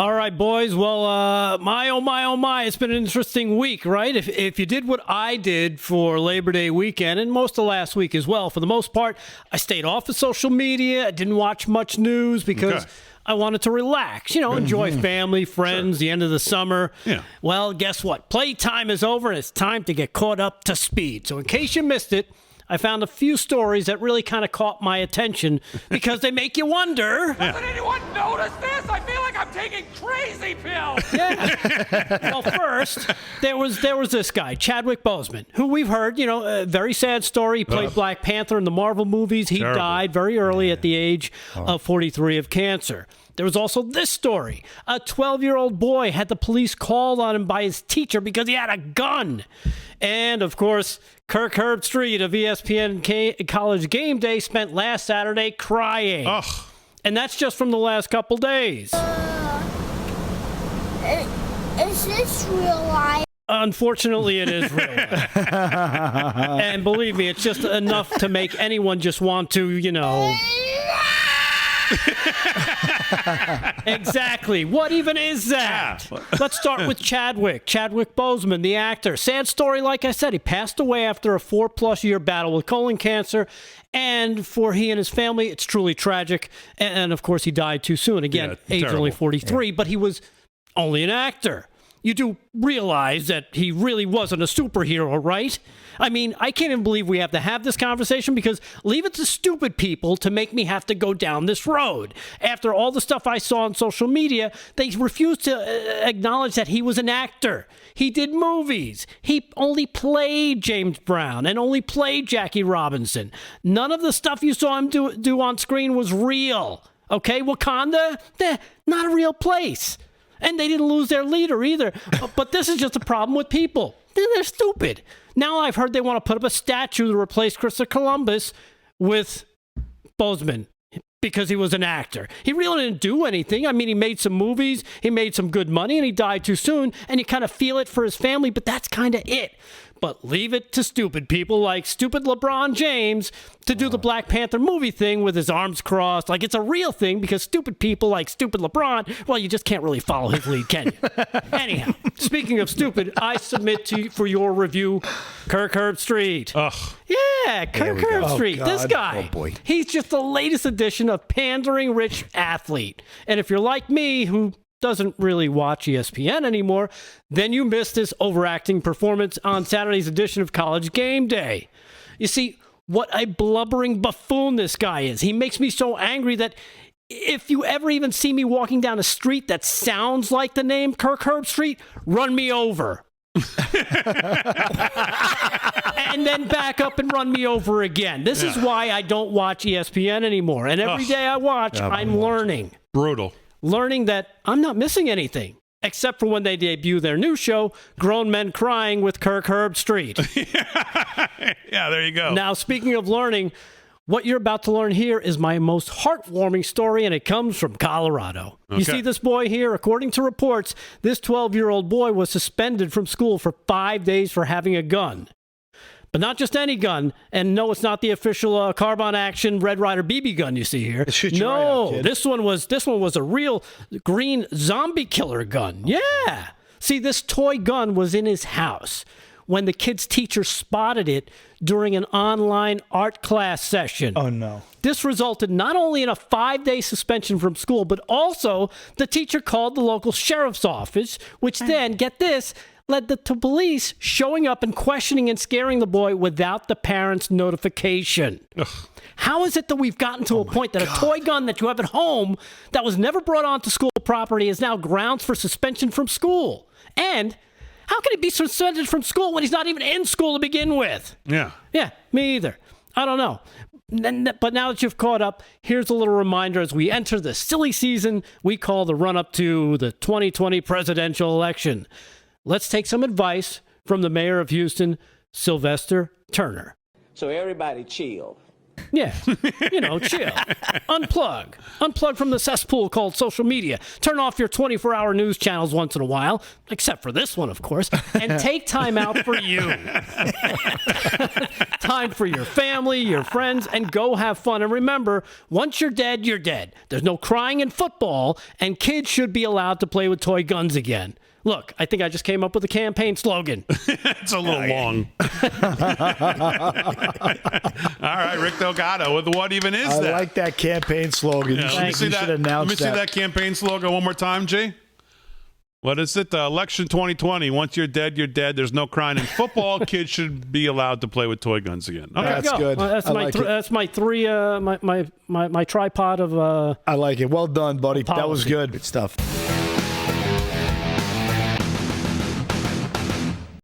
All right, boys. Well, oh my, it's been an interesting week, right? If you did what I did for Labor Day weekend and most of last week as well, for the most part, I stayed off of social media. I didn't watch much news because I wanted to relax, enjoy family, friends, the end of the summer. Yeah. Well, guess what? Playtime is over and it's time to get caught up to speed. So in case you missed it, I found a few stories that really kind of caught my attention because they make you wonder. Doesn't anyone notice this? I feel like I'm taking crazy pills. Yeah. Well, first, there was this guy, Chadwick Boseman, who we've heard, a very sad story. He played Black Panther in the Marvel movies. He died very early at the age of 43 of cancer. There was also this story. A 12-year-old boy had the police called on him by his teacher because he had a gun. And, of course, Kirk Herbstreit of ESPN College Game Day spent last Saturday crying. Ugh. And that's just from the last couple days. Is this real life? Unfortunately, it is real. And believe me, it's just enough to make anyone just want to, Exactly. What even is that? Let's start with Chadwick Boseman, the actor. Sad story, like I said. He passed away after a 4+ year battle with colon cancer. And for he and his family, it's truly tragic. And of course, he died too soon. Again, age only 43, but he was only an actor. You do realize that he really wasn't a superhero, right? I mean, I can't even believe we have to have this conversation because leave it to stupid people to make me have to go down this road. After all the stuff I saw on social media, they refused to acknowledge that he was an actor. He did movies. He only played James Brown and only played Jackie Robinson. None of the stuff you saw him do on screen was real. Okay, Wakanda? Not a real place. And they didn't lose their leader either. But this is just a problem with people. They're stupid. Now I've heard they want to put up a statue to replace Christopher Columbus with Boseman because he was an actor. He really didn't do anything. I mean, he made some movies, he made some good money, and he died too soon. And you kind of feel it for his family, but that's kind of it. But leave it to stupid people like stupid LeBron James to do the Black Panther movie thing with his arms crossed. Like it's a real thing because stupid people like stupid LeBron, well, you just can't really follow his lead, can you? Anyhow, speaking of stupid, I submit to you for your review, Kirk Herbstreit. Ugh. Yeah, Kirk Herbstreit. This guy. Oh, boy. He's just the latest edition of pandering rich athlete. And if you're like me, who doesn't really watch ESPN anymore, then you missed this overacting performance on Saturday's edition of College Game Day. You see, what a blubbering buffoon this guy is. He makes me so angry that if you ever even see me walking down a street that sounds like the name Kirk Herbstreit, run me over. And then back up and run me over again. This is why I don't watch ESPN anymore. And every day I watch, I'm learning. Brutal. Learning that I'm not missing anything, except for when they debut their new show, Grown Men Crying with Kirk Herbstreit. Yeah, there you go. Now, speaking of learning, what you're about to learn here is my most heartwarming story, and it comes from Colorado. Okay. You see this boy here? According to reports, this 12-year-old boy was suspended from school for 5 days for having a gun. But not just any gun, and no, it's not the official Carbon Action Red Ryder BB gun you see here. Shoot you no, right out, kid. this one was a real green zombie killer gun. Yeah. See, this toy gun was in his house when the kid's teacher spotted it during an online art class session. Oh, no. This resulted not only in a 5-day suspension from school, but also the teacher called the local sheriff's office, which then, get this, led to police showing up and questioning and scaring the boy without the parents' notification. Ugh. How is it that we've gotten to a point that a toy gun that you have at home that was never brought onto school property is now grounds for suspension from school? And how can he be suspended from school when he's not even in school to begin with? Yeah. Yeah, me either. I don't know. But now that you've caught up, here's a little reminder as we enter the silly season we call the run-up to the 2020 presidential election. Let's take some advice from the mayor of Houston, Sylvester Turner. So everybody chill. Yeah, chill. Unplug from the cesspool called social media. Turn off your 24-hour news channels once in a while, except for this one, of course, and take time out for you. Time for your family, your friends, and go have fun. And remember, once you're dead, you're dead. There's no crying in football, and kids should be allowed to play with toy guns again. Look, I think I just came up with a campaign slogan. It's a little long. All right, Rick Delgado with What Even Is That? I like that campaign slogan. Yeah, let me see that. Let me see that campaign slogan one more time, G. What is it? Election 2020. Once you're dead, you're dead. There's no crying in football. Kids should be allowed to play with toy guns again. Okay. That's good. Well, that's my three. My tripod of. I like it. Well done, buddy. That was policy. good stuff.